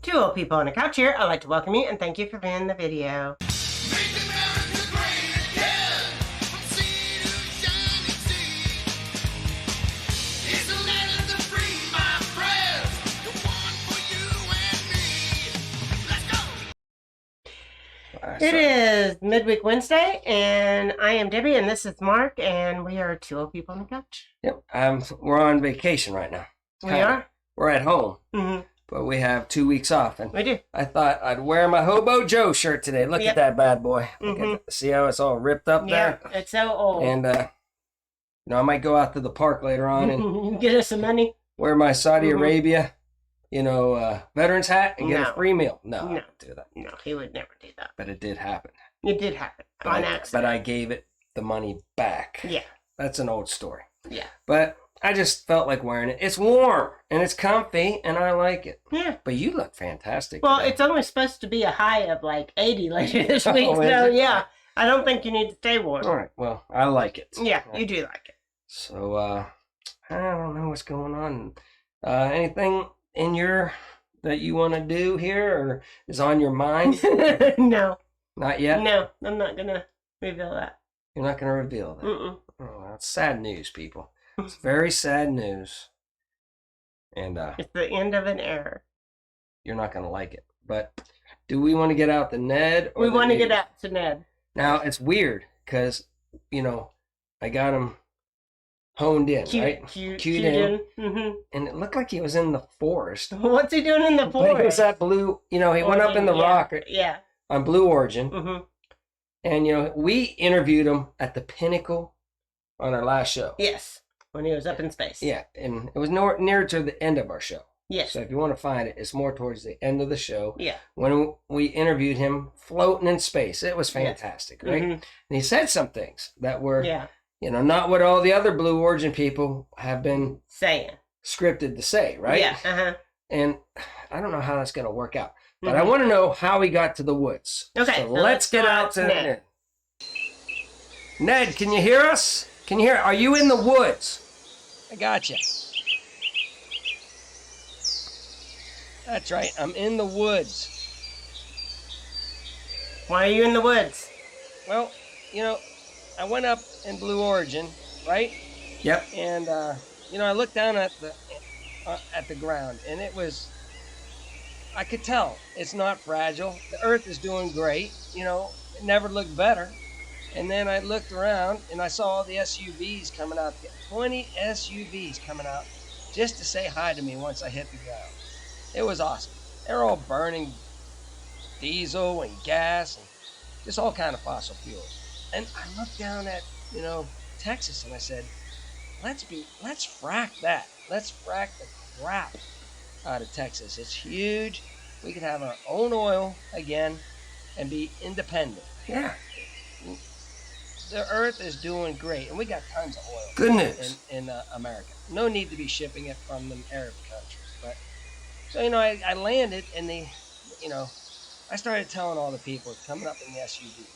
Two old people on a couch here. I'd like to welcome you and thank you for viewing the video. Make America great again. From sea to shining sea. It's the land of the free, my friends. The one for you and me. Let's go. It is midweek Wednesday, and I am Debbie, and this is Mark, and we are two old people on a couch. Yep, we're on vacation right now. We're at home, but we have 2 weeks off, and We do. I thought I'd wear my Hobo Joe shirt today. Look at that bad boy. See how it's all ripped up Yeah, there? it's so old. And, I might go out to the park later on and Get us some money. wear my Saudi Arabia, veterans hat and get a free meal. No, I wouldn't do that. No, he would never do that. But it did happen. It did happen on accident. But I gave it the money back. Yeah. That's an old story. Yeah. But I just felt like wearing it. It's warm and it's comfy and I like it. Yeah. But you look fantastic. Well, today. it's only supposed to be a high of like 80 later this week, Oh, is so it? yeah. I don't think you need to stay warm. All right. Well, I like it. Yeah, you do like it. So, I don't know what's going on. Anything in that you want to do here or is on your mind? No. Not yet? No, I'm not going to reveal that. You're not going to reveal that? Mm-mm. Oh, that's sad news, people. It's very sad news. And It's the end of an era. you're not going to like it. But do we want to get out the Ned? Or We the want to Ned? get out to Ned. Now, it's weird because, I got him honed in, right? Cued in. in. And it looked like he was in the forest. What's he doing in the But he was forest? that blue, he went up in the rock Yeah. on Blue Origin. Mm-hmm. And, we interviewed him at the Pinnacle on our last show. Yes. When he was up in space. Yeah, and it was nearer to the end of our show. Yes. So if you want to find it, it's more towards the end of the show. Yeah. When we interviewed him floating in space. It was fantastic, right? Mhm. And he said some things that were, Yeah. not what all the other Blue Origin people have been Saying. scripted to say, right? Yeah. Uh-huh. And I don't know how that's going to work out. But I want to know how he got to the woods. Okay, So so let's get go out to Ned. Ned. Ned, can you hear us? Are you in the woods? I got you. That's right. I'm in the woods. Why are you in the woods? Well, I went up in Blue Origin, right? Yep. And I looked down at the ground, and I could tell it's not fragile. The Earth is doing great. It never looked better. And then I looked around, and I saw all the SUVs coming out. 20 SUVs coming out just to say hi to me once I hit the ground. It was awesome. They were all burning diesel and gas and just all kind of fossil fuels. And I looked down at, Texas, and I said, let's frack that. Let's frack the crap out of Texas. It's huge. We could have our own oil again and be independent. Yeah. The Earth is doing great, and we got tons of oil. Good news. In America. No need to be shipping it from the Arab countries. But so I landed, and I started telling all the people coming up in the SUVs.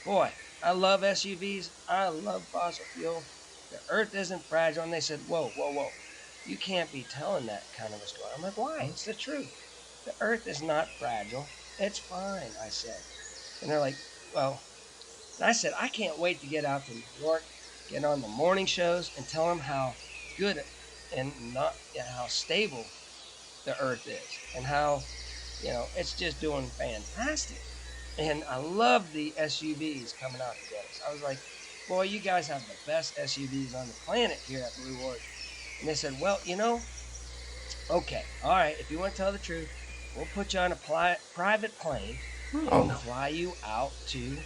Boy, I love SUVs. I love fossil fuel. The Earth isn't fragile. And they said, whoa. You can't be telling that kind of a story. I'm like, why? It's the truth. The Earth is not fragile. It's fine, I said. And they're like, well, and I said, I can't wait to get out to New York, get on the morning shows, and tell them how good and how stable the Earth is, and how, it's just doing fantastic. And I love the SUVs coming out together. So I was like, boy, you guys have the best SUVs on the planet here at Blue Origin. And they said, well, okay, all right, if you want to tell the truth, we'll put you on a private plane and fly you out to...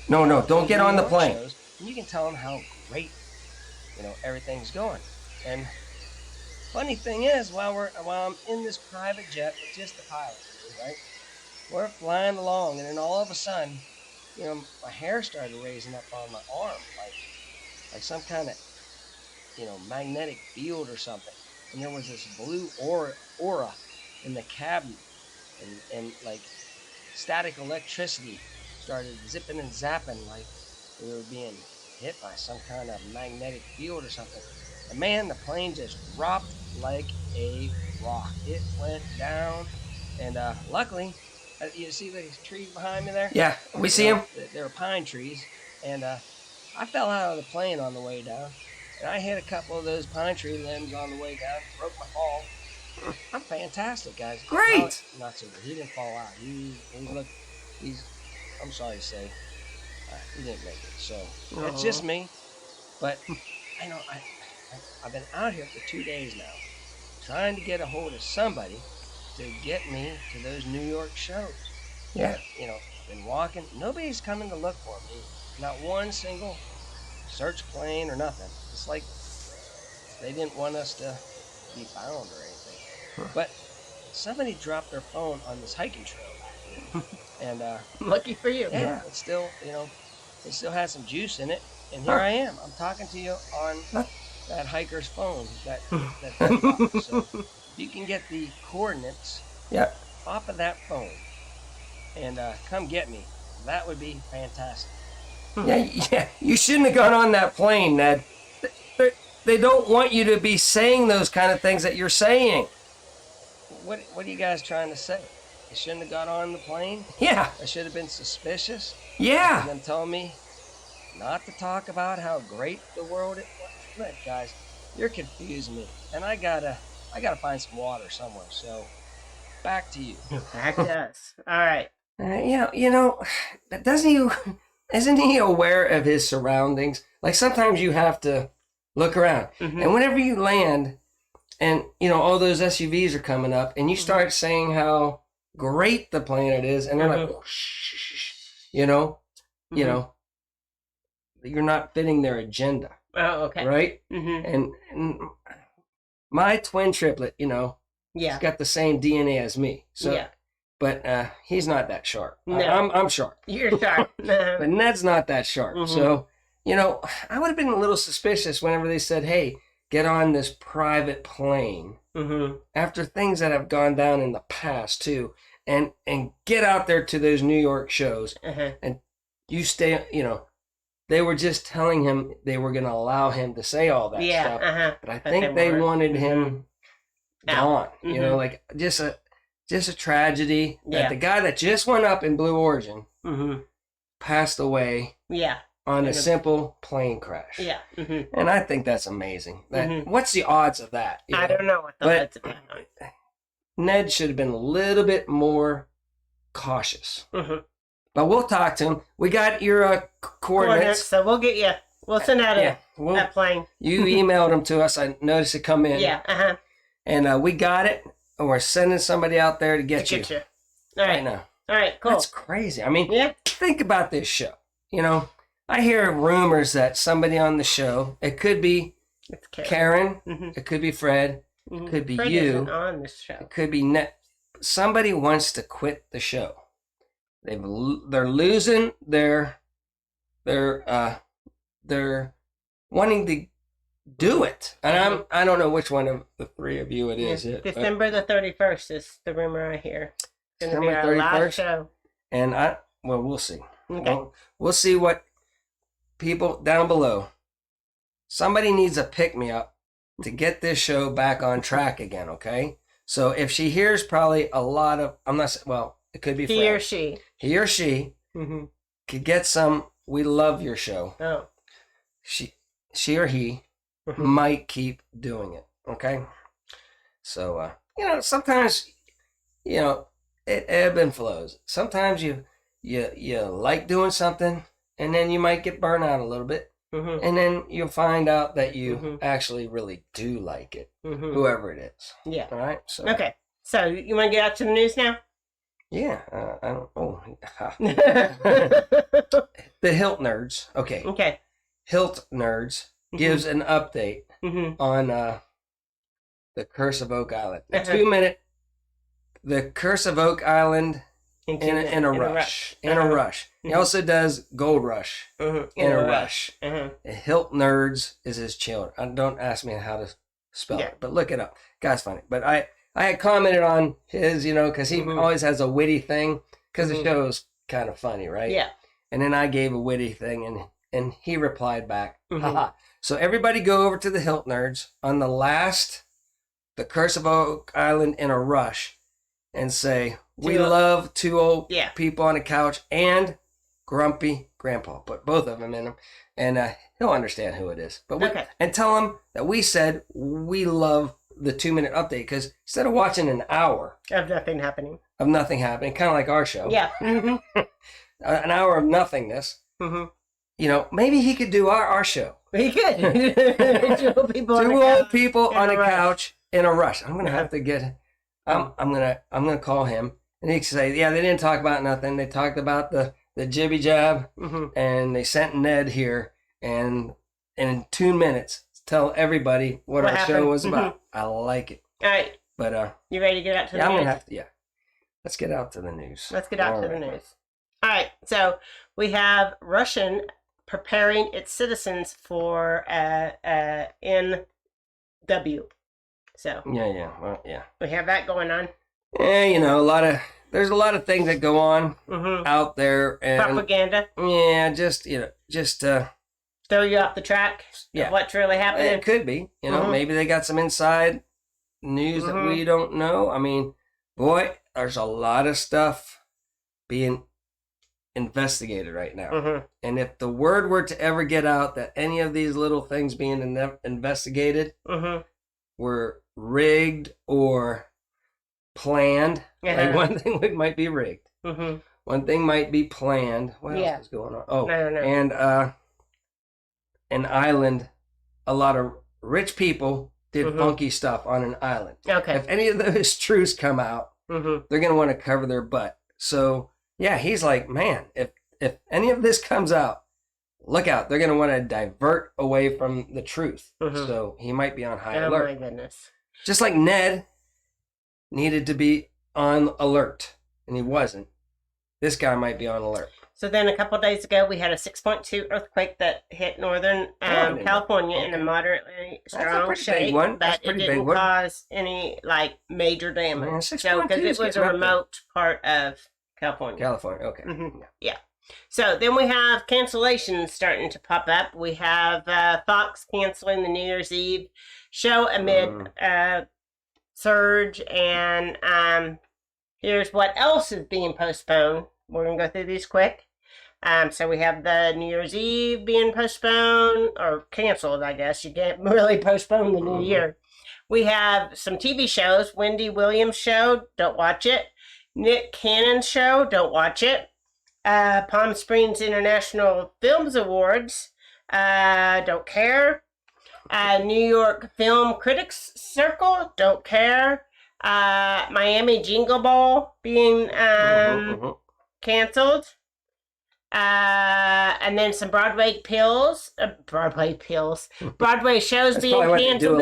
No, don't get on the plane. Shows, and you can tell them how great, everything's going. And funny thing is, while I'm in this private jet with just the pilot, right? We're flying along, and then all of a sudden, my hair started raising up on my arm, like some kind of, magnetic field or something. And there was this blue aura in the cabin, and like static electricity started zipping and zapping like we were being hit by some kind of magnetic field or something. And man, the plane just dropped like a rock. It went down, and luckily, you see these trees behind me there? Yeah, we see them. They were pine trees, and I fell out of the plane on the way down, and I hit a couple of those pine tree limbs on the way down, broke my fall. I'm fantastic, guys. Great. Not so good. He didn't fall out. I'm sorry to say, he didn't make it. So it's just me. But I've been out here for 2 days now, trying to get a hold of somebody to get me to those New York shows. Yeah. I've been walking. Nobody's coming to look for me. Not one single search plane or nothing. It's like they didn't want us to be found or anything. But somebody dropped their phone on this hiking trail back here. And Lucky for you. yeah, it's still, it still has some juice in it. And here I am. I'm talking to you on that hiker's phone. That so if you can get the coordinates off of that phone and come get me, that would be fantastic. Yeah, you shouldn't have gone on that plane, Ned. They don't want you to be saying those kind of things that you're saying. What are you guys trying to say? I shouldn't have got on the plane? Yeah. I should have been suspicious? Yeah. And then telling me not to talk about how great the world is? Look, guys, you're confusing me. And I gotta find some water somewhere. So, back to you. Back to us. All right. Isn't he aware of his surroundings? Like sometimes you have to look around. Mm-hmm. And whenever you land and, all those SUVs are coming up and you start saying how great the planet is and they're like, oh, shh, you're not fitting their agenda. Oh, okay. Right? Mm-hmm. And my twin triplet, he's got the same DNA as me. So, yeah. But he's not that sharp. No. I'm sharp. You're sharp. But Ned's not that sharp. Mm-hmm. So, I would have been a little suspicious whenever they said, hey, get on this private plane. Mm-hmm. After things that have gone down in the past, too. And get out there to those New York shows. Uh-huh. And you stay, they were just telling him they were going to allow him to say all that stuff. Uh-huh. But I think they wanted him gone. Mm-hmm. Like just a tragedy that the guy that just went up in Blue Origin passed away on a simple plane crash. Yeah. Mm-hmm. And I think that's amazing. What's the odds of that? I don't know what the odds are. Ned should have been a little bit more cautious. Mm-hmm. But we'll talk to him. We got your coordinates. So we'll get you. We'll send out that plane. You emailed them to us. I noticed it come in. Yeah. Uh-huh. And we got it. And we're sending somebody out there to get you. All right. Now. All right, cool. That's crazy. I mean, think about this show. I hear rumors that somebody on the show, it could be Karen, it could be Fred, it could be Fred you, isn't on this show. it could be somebody wants to quit the show. They're losing they're wanting to do it. And I don't know which one of the three of you it is. December the 31st is the rumor I hear. It's going to be December our 31st? last show. And we'll see. Okay. We'll see what people down below. Somebody needs a pick-me-up to get this show back on track again, okay? So if she hears probably a lot of, it could be He or Fred. she. He or she could get some, we love your show. Oh. She or he might keep doing it, okay? So, sometimes, it ebb and flows. Sometimes you like doing something, and then you might get burnt out a little bit, and then you'll find out that you actually really do like it, whoever it is. Yeah. All right? So, Okay. So, you want to get out to the news now? Yeah. The Hiltnerds. Okay. Okay. Hiltnerds gives an update on the Curse of Oak Island. A 2-minute, the Curse of Oak Island in a rush. In a rush. He also does Gold Rush in a rush. Hiltnerds is his children. Don't ask me how to spell it, but look it up. Guy's funny. But I had commented on his, because he always has a witty thing, because the show is kind of funny, right? Yeah. And then I gave a witty thing, and he replied back, haha. So everybody go over to the Hiltnerds on the last, the Curse of Oak Island in a rush, and say, we love two old people on a couch and Grumpy Grandpa. Put both of them in them, and he'll understand who it is. But and tell him that we said we love the 2-minute update, because instead of watching an hour of nothing happening, kind of like our show, an hour of nothingness, you know, maybe he could do our show. He could. Two old people on a couch in a rush. I'm gonna have to get. I'm gonna call him, and he can say, yeah, they didn't talk about nothing. They talked about the jibby jab, and they sent Ned here, and in 2 minutes tell everybody what our show was about. I like it. All right. But you ready to get out to the news? I'm gonna have to. Let's get out to the news. Let's get out to the news. All right. So we have Russian preparing its citizens for NW. So we have that going on. Yeah, you know, there's a lot of things that go on out there, and propaganda. Yeah, just throw you off the track of what's really happening. It could be, you know, maybe they got some inside news that we don't know. I mean, boy, there's a lot of stuff being investigated right now. And if the word were to ever get out that any of these little things being investigated were rigged or planned, like one thing might be rigged. One thing might be planned. What else is going on? Oh, and an island, a lot of rich people did funky stuff on an island. Okay. If any of those truths come out, they're going to want to cover their butt. So, yeah, he's like, man, if any of this comes out, look out. They're going to want to divert away from the truth. So he might be on high alert. Oh, my goodness. Just like Ned needed to be on alert, and he wasn't. This guy might be on alert. So then a couple of days ago, we had a 6.2 earthquake that hit northern California in a moderately strong shape, but it didn't cause any major damage. So because it was a remote part of California. Okay. Yeah. So then we have cancellations starting to pop up. We have Fox canceling the New Year's Eve show amid surge, and here's what else is being postponed. We're going to go through these quick. So we have the New Year's Eve being postponed, or canceled, I guess. You can't really postpone the New Year. We have some TV shows. Wendy Williams' show, don't watch it. Nick Cannon's show, don't watch it. Palm Springs International Films Awards, don't care. New York Film Critics Circle, don't care. Miami Jingle Ball being canceled. And then some Broadway shows being canceled.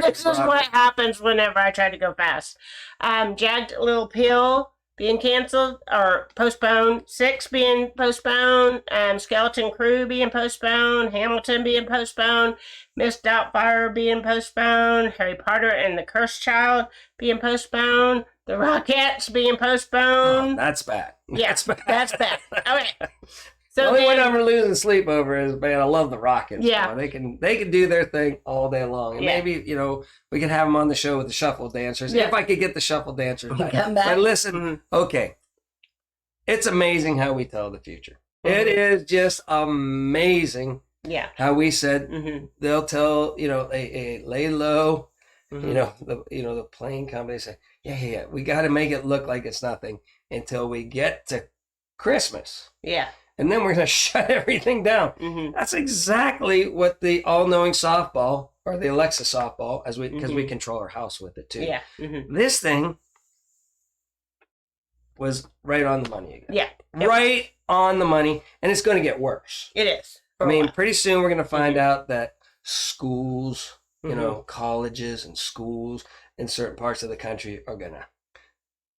This is what happens whenever I try to go fast. Jagged Little Pill being canceled or postponed. 6 being postponed. Skeleton Crew being postponed. Hamilton being postponed. Miss Doubtfire being postponed. Harry Potter and the Cursed Child being postponed. The Rockettes being postponed. Oh, that's bad. Yeah, that's bad. All right. So the only one I'm losing sleep over is, man, I love the Rockets. Yeah. They can do their thing all day long. And maybe, we can have them on the show with the shuffle dancers. Yeah. If I could get the shuffle dancers back. Come back. But listen, okay. It's amazing how we tell the future. It is just amazing. Yeah. How we said they'll tell, lay low. The plane company say, yeah, we got to make it look like it's nothing until we get to Christmas. Yeah. And then we're going to shut everything down. That's exactly what the all-knowing softball, or the Alexa softball, because we control our house with it too. Yeah. This thing was right on the money again. Yeah. Right on the money, and it's going to get worse. It is. I mean, pretty soon we're going to find out that schools, colleges and schools in certain parts of the country are going to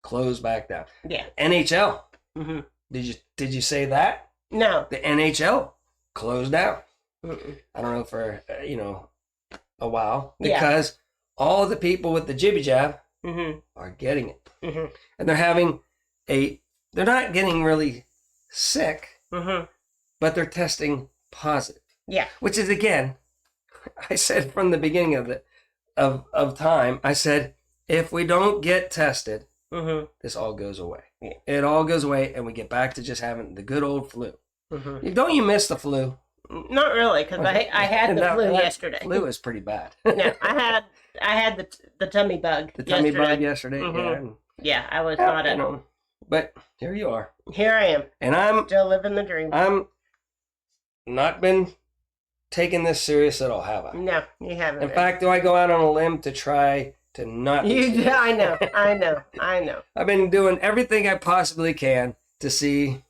close back down. Yeah. NHL. Did you say that? No. The NHL closed down. I don't know for a while, because all of the people with the jibby jab are getting it, and they're not getting really sick, but they're testing positive. Yeah. Which is, again, I said from the beginning of time, I said, if we don't get tested, this all goes away. Yeah. It all goes away, and we get back to just having the good old flu. Don't you miss the flu? Not really, because I had the flu yesterday. Flu is pretty bad. No, I had the tummy bug. The tummy bug yesterday. Yeah, I was not at home. But here you are. Here I am. And I'm still living the dream. I'm not been taking this serious at all, have I? No, you haven't. In fact, do I go out on a limb to try to not? I know. I've been doing everything I possibly can to see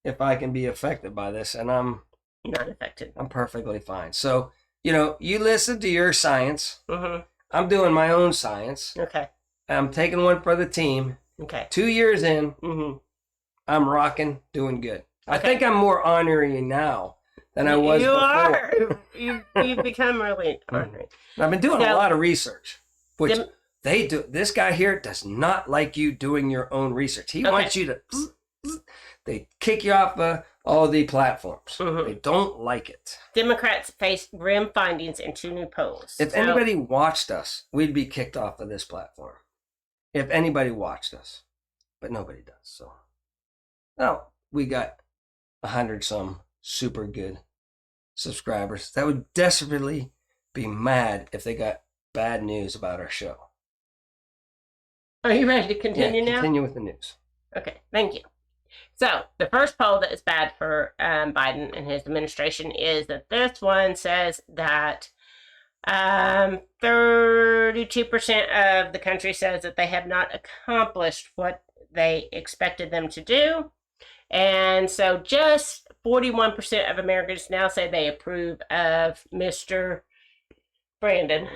if I can be affected by this, and I'm not affected. I'm perfectly fine. So, you listen to your science. I'm doing my own science. Okay. I'm taking one for the team. Okay. 2 years in, I'm rocking, doing good. Okay. I think I'm more honorary now than I was before. Are. You've become really honorary. I've been doing a lot of research, which they do. This guy here does not like you doing your own research. He wants you to. They kick you off all the platforms. They don't like it. Democrats face grim findings in 2 new polls. If anybody watched us, we'd be kicked off of this platform. If anybody watched us, but nobody does. So, now we got 100-some super good subscribers that would desperately be mad if they got bad news about our show. Are you ready to continue now? Continue with the news. Okay, thank you. So, the first poll that is bad for Biden and his administration is that this one says that 32% of the country says that they have not accomplished what they expected them to do. And so just 41% of Americans now say they approve of Mr. Brandon.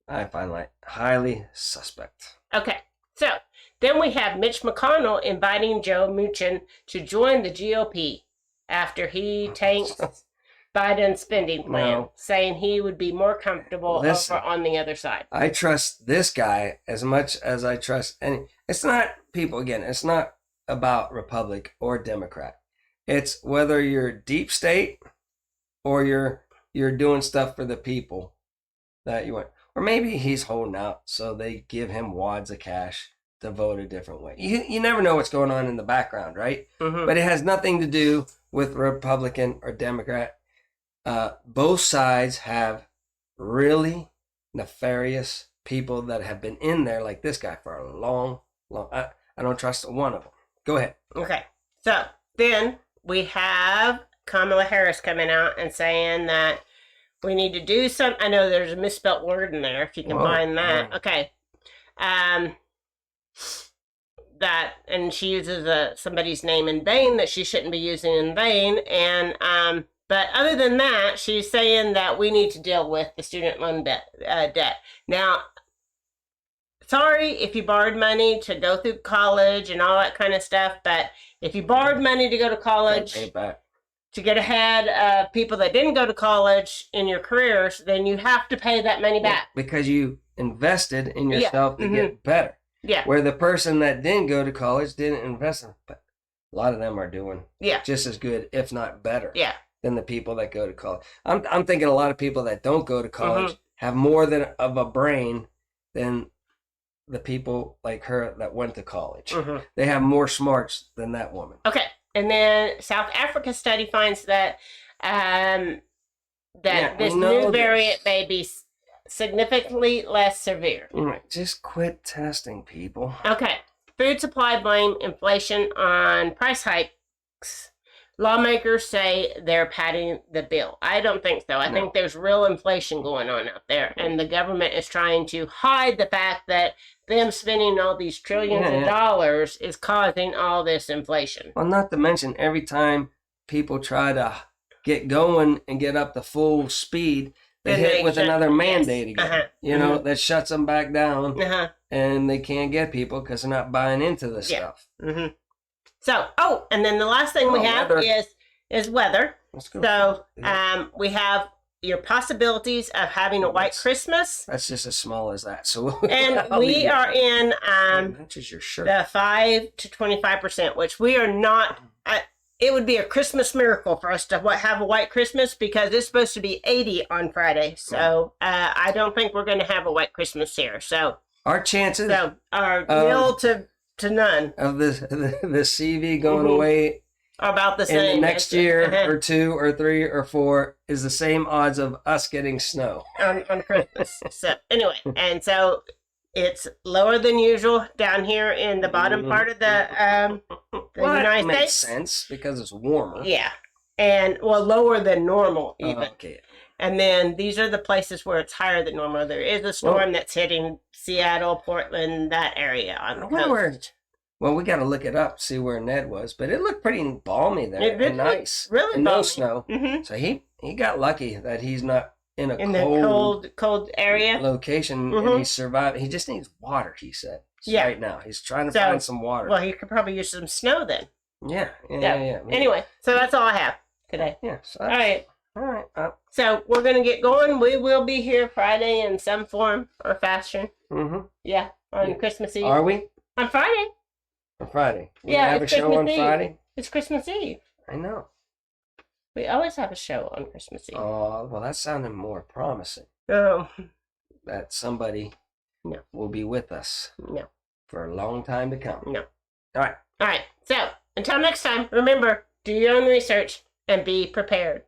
I find that highly suspect. Okay, so then we have Mitch McConnell inviting Joe Manchin to join the GOP after he tanks Biden's spending plan, saying he would be more comfortable over on the other side. I trust this guy as much as I trust any. It's not people, again, it's not about Republic or Democrat. It's whether you're deep state or you're doing stuff for the people that you want. Or maybe he's holding out so they give him wads of cash to vote a different way. You never know what's going on in the background, right? But it has nothing to do with Republican or Democrat. Both sides have really nefarious people that have been in there, like this guy, for a long. I don't trust one of them. Go ahead. Okay. So then we have Kamala Harris coming out and saying that we need to do some. I know there's a misspelt word in there, if you can find that. Okay. That, and she uses somebody's name in vain that she shouldn't be using in vain, and but other than that, she's saying that we need to deal with the student loan debt. Now, sorry if you borrowed money to go through college and all that kind of stuff, but if you borrowed money to go to college to get ahead of people that didn't go to college in your careers, then you have to pay that money back. Because you invested in yourself to get better. Yeah. Where the person that didn't go to college didn't invest in, but a lot of them are doing just as good, if not better. Yeah. Than the people that go to college. I'm thinking a lot of people that don't go to college have more of a brain than the people like her that went to college. They have more smarts than that woman. Okay, and then South Africa study finds that this new variant may be significantly less severe. Just quit testing, people. Okay, food supply blame inflation on price hikes. Lawmakers say they're padding the bill. I don't think so. I think there's real inflation going on out there, and the government is trying to hide the fact that them spending all these trillions of dollars is causing all this inflation. Well, not to mention every time people try to get going and get up to full speed, they hit with another mandate again. That shuts them back down, and they can't get people because they're not buying into this stuff. So, and then the last thing we have is weather. Let's go. So, we have your possibilities of having a white Christmas. That's just as small as that. So, and we are in matches your shirt. the 5 to 25%, which we are not. it would be a Christmas miracle for us to have a white Christmas because it's supposed to be 80 on Friday. So I don't think we're going to have a white Christmas here. So our chances are nil to none of the CV going away about the same. In the next year or 2 or 3 or 4 is the same odds of us getting snow on Christmas. So anyway, and so it's lower than usual down here in the bottom part of the United States. Makes sense because it's warmer. Yeah, and lower than normal even. Okay. And then these are the places where it's higher than normal. There is a storm that's hitting Seattle, Portland, that area on the coast. Well, we got to look it up, see where Ned was, but it looked pretty balmy there. It did and nice, really and balmy. no snow. Mm-hmm. So he got lucky that he's not in the cold area location, and he survived. He just needs water. He said, right now he's trying to find some water. Well, he could probably use some snow then. Yeah. Anyway, so that's all I have today. Yeah. So all right. So we're gonna get going. We will be here Friday in some form or fashion. Mm-hmm. Yeah, on Christmas Eve. Are we? On Friday. On Friday. We Yeah, have a show Christmas on Eve. Friday. It's Christmas Eve. I know. We always have a show on Christmas Eve. Oh, well, that sounded more promising. Oh. That somebody will be with us for a long time to come. No. All right. All right. So until next time, remember, do your own research and be prepared.